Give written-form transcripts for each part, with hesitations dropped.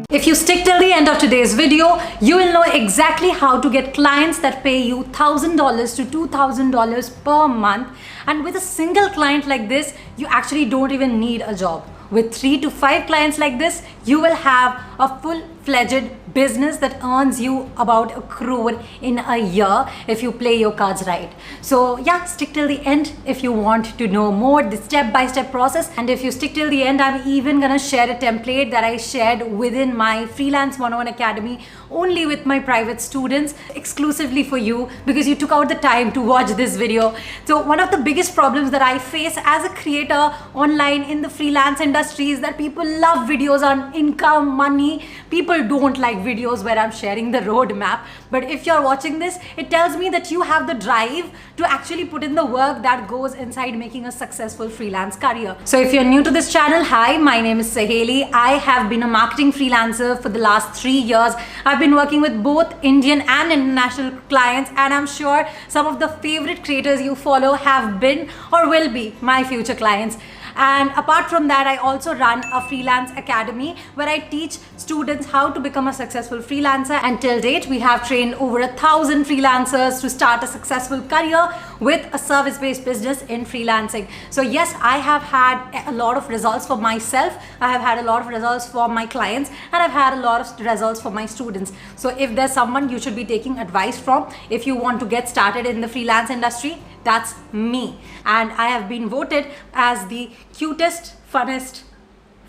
If you stick till the end of today's video, you will know exactly how to get clients that pay you $1,000 to $2,000 per month. And with a single client like this, you actually don't even need a job. With 3 to 5 clients like this, you will have a full-fledged business that earns you about $1 crore in a year if you play your cards right. So yeah, stick till the end if you want to know more the step-by-step process. And if you stick till the end, I'm even gonna share a template that I shared within my Freelance 101 Academy only with my private students, exclusively for you because you took out the time to watch this video. So one of the biggest problems that I face as a creator online in the freelance industry is that people love videos on income, money. People don't like videos where I'm sharing the roadmap. But if you're watching this, it tells me that you have the drive to actually put in the work that goes inside making a successful freelance career. So if you're new to this channel, hi, my name is Saheli. I have been a marketing freelancer for the last 3 years. I've been working with both Indian and international clients, and I'm sure some of the favorite creators you follow have been or will be my future clients. And apart from that, I also run a freelance academy where I teach students how to become a successful freelancer. And till date, we have trained over 1,000 freelancers to start a successful career with a service-based business in freelancing. So yes, I have had a lot of results for myself. I have had a lot of results for my clients, and I've had a lot of results for my students. So if there's someone you should be taking advice from, if you want to get started in the freelance industry, that's me. And I have been voted as the cutest, funnest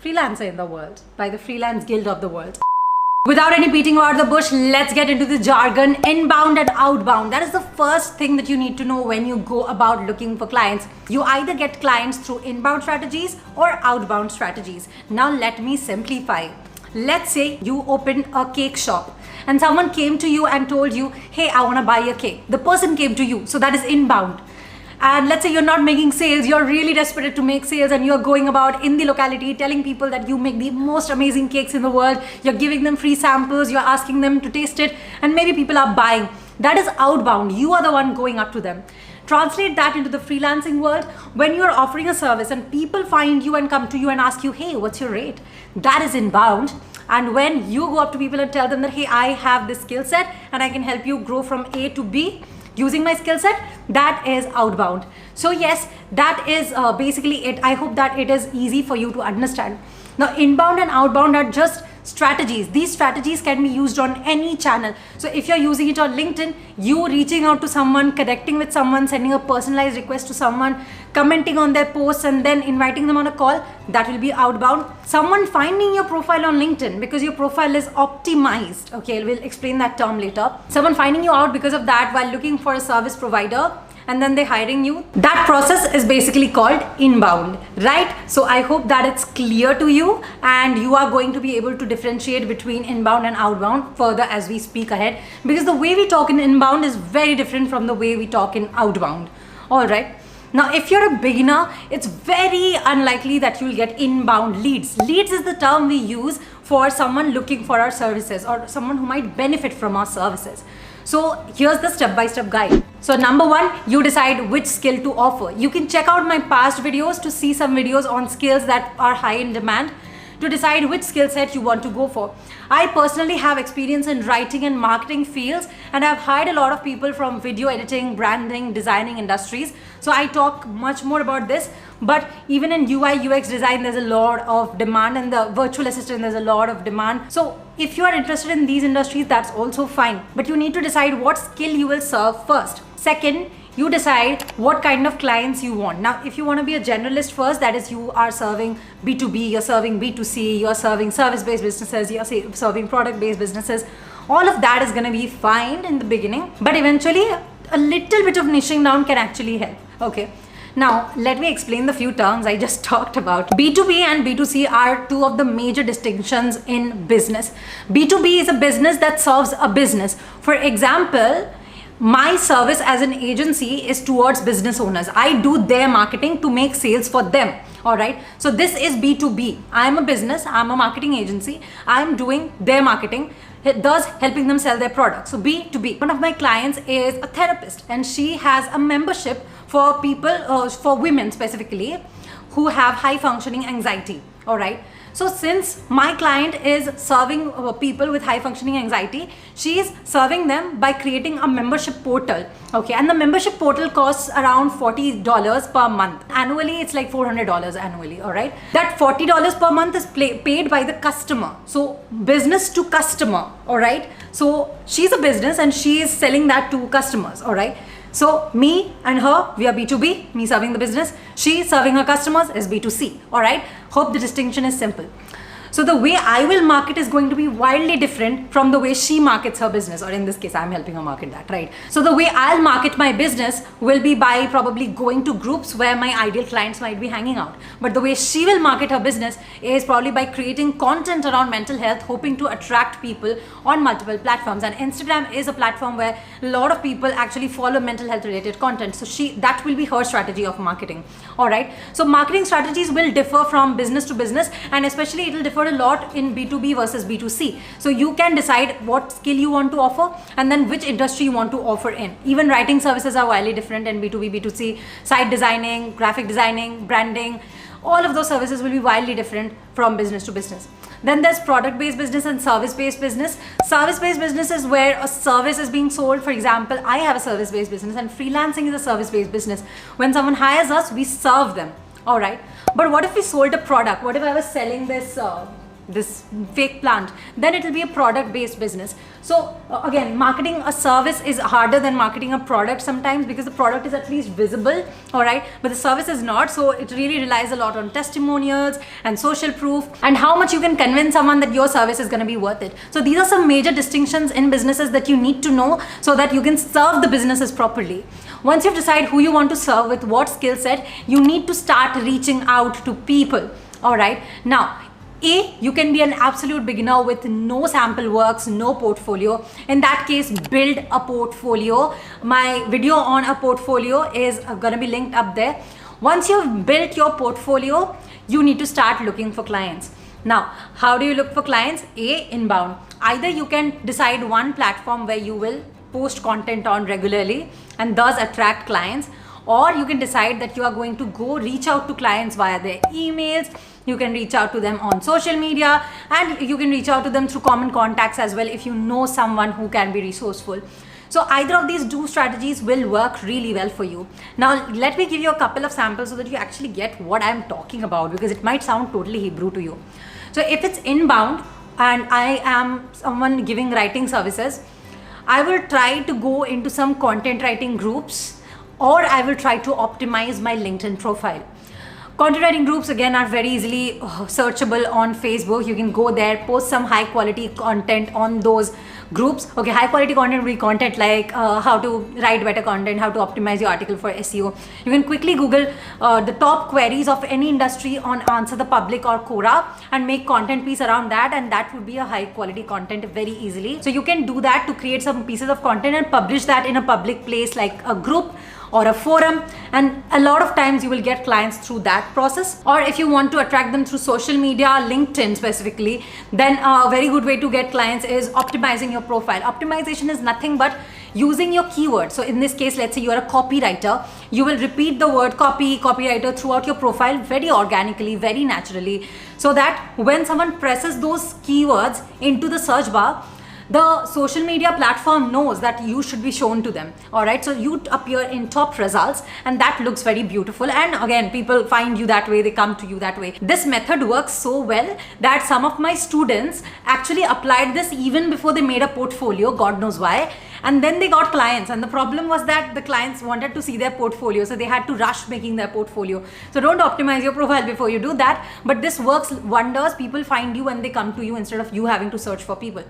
freelancer in the world by the Freelance Guild of the World. Without any beating about the bush, let's get into the jargon. Inbound and outbound. That is the first thing that you need to know when you go about looking for clients. You either get clients through inbound strategies or outbound strategies. Now let me simplify. Let's say you opened a cake shop and someone came to you and told you, hey, I want to buy a cake. The person came to you, so that is inbound. And let's say you're not making sales, you're really desperate to make sales, and you're going about in the locality telling people that you make the most amazing cakes in the world. You're giving them free samples, you're asking them to taste it, and maybe people are buying. That is outbound. You are the one going up to them. Translate that into the freelancing world. When you're offering a service and people find you and come to you and ask you, hey, what's your rate? That is inbound. And when you go up to people and tell them that, hey, I have this skill set and I can help you grow from A to B using my skill set, that is outbound. So yes, that is basically it. I hope that it is easy for you to understand. Now, inbound and outbound are just strategies. These strategies can be used on any channel. So if you're using it on LinkedIn, you reaching out to someone, connecting with someone, sending a personalized request to someone, commenting on their posts and then inviting them on a call, that will be outbound. Someone finding your profile on LinkedIn because your profile is optimized. Okay, we'll explain that term later. Someone finding you out because of that while looking for a service provider, and then they're hiring you. That process is basically called inbound, right? So I hope that it's clear to you and you are going to be able to differentiate between inbound and outbound further as we speak ahead, because the way we talk in inbound is very different from the way we talk in outbound. All right. Now, if you're a beginner, it's very unlikely that you'll get inbound leads. Leads is the term we use for someone looking for our services or someone who might benefit from our services. So here's the step-by-step guide. So number 1, you decide which skill to offer. You can check out my past videos to see some videos on skills that are high in demand to decide which skill set you want to go for. I personally have experience in writing and marketing fields, and I've hired a lot of people from video editing, branding, designing industries. So I talk much more about this, but even in UI, UX design, there's a lot of demand, and the virtual assistant, there's a lot of demand. So if you are interested in these industries, that's also fine, but you need to decide what skill you will serve first. Second, you decide what kind of clients you want. Now, if you want to be a generalist first, that is, you are serving B2B, you're serving B2C, you're serving service-based businesses, you're serving product-based businesses, all of that is going to be fine in the beginning, but eventually a little bit of niching down can actually help. Okay. Now, let me explain the few terms I just talked about. B2B and B2C are two of the major distinctions in business. B2B is a business that serves a business. For example, my service as an agency is towards business owners. I do their marketing to make sales for them. All right. So this is B2B. I'm a business. I'm a marketing agency. I'm doing their marketing, thus helping them sell their products. So B2B. One of my clients is a therapist, and she has a membership for people, for women specifically, who have high functioning anxiety. all right? So since my client is serving people with high functioning anxiety, she is serving them by creating a membership portal, okay? And the membership portal costs around $40 per month. Annually, it's like $400 annually, all right? That $40 per month is paid by the customer. So business to customer, all right? So she's a business and she is selling that to customers, all right? So me and her, we are B2B, me serving the business, she serving her customers is B2C, all right? Hope the distinction is simple. So the way I will market is going to be wildly different from the way she markets her business, or in this case, I'm helping her market that, right? So the way I'll market my business will be by probably going to groups where my ideal clients might be hanging out. But the way she will market her business is probably by creating content around mental health, hoping to attract people on multiple platforms. And Instagram is a platform where a lot of people actually follow mental health related content. So that will be her strategy of marketing, all right? So marketing strategies will differ from business to business, and especially it will differ a lot in B2B versus B2C. So you can decide what skill you want to offer and then which industry you want to offer in. Even writing services are wildly different in B2B, B2C. Site designing, graphic designing, branding, all of those services will be wildly different from business to business. Then there's product-based business and service-based business. Service-based business is where a service is being sold. For example, I have a service-based business and freelancing is a service-based business. When someone hires us, we serve them, all right? But what if we sold a product? What if I was selling this fake plant? Then it will be a product-based business. So again, marketing a service is harder than marketing a product sometimes, because the product is at least visible, all right, but the service is not. So it really relies a lot on testimonials and social proof and how much you can convince someone that your service is going to be worth it. So these are some major distinctions in businesses that you need to know so that you can serve the businesses properly. Once you've decided who you want to serve with what skill set, you need to start reaching out to people, all right? Now, you can be an absolute beginner with no sample works, no portfolio. In that case, build a portfolio. My video on a portfolio is going to be linked up there. Once you've built your portfolio, you need to start looking for clients. Now, how do you look for clients? Inbound. Either you can decide one platform where you will post content on regularly and thus attract clients, or you can decide that you are going to go reach out to clients via their emails. You can reach out to them on social media, and you can reach out to them through common contacts as well if you know someone who can be resourceful. So either of these two strategies will work really well for you. Now, let me give you a couple of samples so that you actually get what I'm talking about, because it might sound totally Hebrew to you. So if it's inbound and I am someone giving writing services, I will try to go into some content writing groups, or I will try to optimize my LinkedIn profile. Content writing groups again are very easily searchable on Facebook. You can go there, post some high quality content on those groups. Okay, high quality content will be content like how to write better content, how to optimize your article for SEO. You can quickly Google the top queries of any industry on Answer the Public or Quora and make content piece around that, and that would be a high quality content very easily. So you can do that to create some pieces of content and publish that in a public place like a group or a forum, and a lot of times you will get clients through that process. Or if you want to attract them through social media, LinkedIn specifically, then a very good way to get clients is optimizing your profile. Optimization is nothing but using your keywords. So in this case, let's say you are a copywriter, you will repeat the word copywriter throughout your profile very organically, very naturally, so that when someone presses those keywords into the search bar, the social media platform knows that you should be shown to them, all right? So you appear in top results, and that looks very beautiful. And again, people find you that way, they come to you that way. This method works so well that some of my students actually applied this even before they made a portfolio, God knows why. And then they got clients, and the problem was that the clients wanted to see their portfolio, so they had to rush making their portfolio. So don't optimize your profile before you do that, but this works wonders. People find you when they come to you instead of you having to search for people.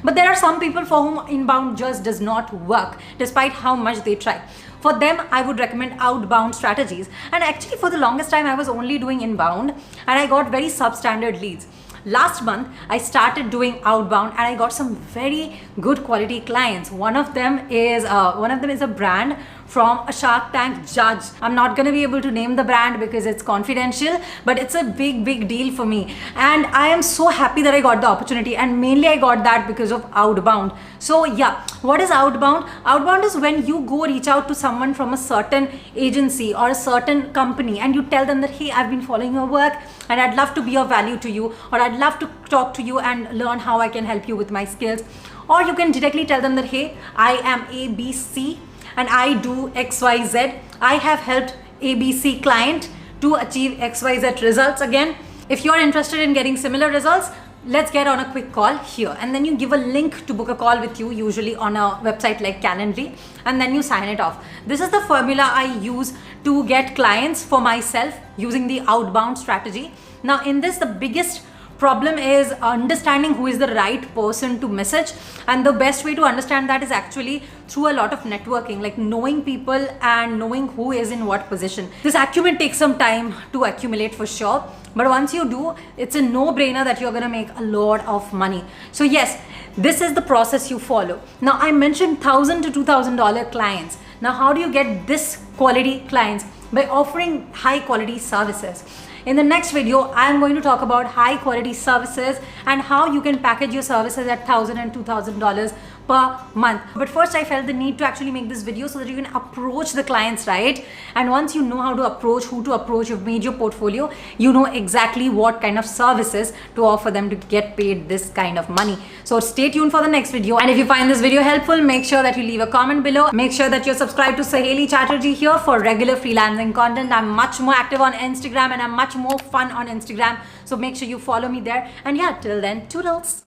But there are some people for whom inbound just does not work despite how much they try. For them, I would recommend outbound strategies. And actually for the longest time, I was only doing inbound and I got very substandard leads. Last month, I started doing outbound and I got some very good quality clients. One of them is a brand from a Shark Tank judge. I'm not gonna be able to name the brand because it's confidential, but it's a big deal for me. And I am so happy that I got the opportunity, and mainly I got that because of Outbound. So yeah, what is Outbound? Outbound is when you go reach out to someone from a certain agency or a certain company and you tell them that, hey, I've been following your work and I'd love to be of value to you, or I'd love to talk to you and learn how I can help you with my skills. Or you can directly tell them that, hey, I am ABC and I do XYZ. I have helped ABC client to achieve XYZ results. Again, if you're interested in getting similar results, let's get on a quick call here. And then you give a link to book a call with you, usually on a website like Calendly, and then you sign it off. This is the formula I use to get clients for myself using the Outbound strategy. Now in this, the biggest problem is understanding who is the right person to message, and the best way to understand that is actually through a lot of networking, like knowing people and knowing who is in what position. This acumen takes some time to accumulate for sure, but once you do, it's a no-brainer that you're gonna make a lot of money. So yes, this is the process you follow. Now I mentioned $1,000 to $2,000 clients. Now how do you get this quality clients? By offering high quality services. In the next video, I am going to talk about high quality services and how you can package your services at $1,000 and $2,000 per month. But first, I felt the need to actually make this video so that you can approach the clients right. And once you know how to approach, who to approach, you've made your portfolio, you know exactly what kind of services to offer them to get paid this kind of money. So stay tuned for the next video. And if you find this video helpful, make sure that you leave a comment below. Make sure that you're subscribed to Saheli Chatterjee here for regular freelancing content. I'm much more active on Instagram and I'm much more fun on Instagram. So make sure you follow me there. And yeah, till then, toodles.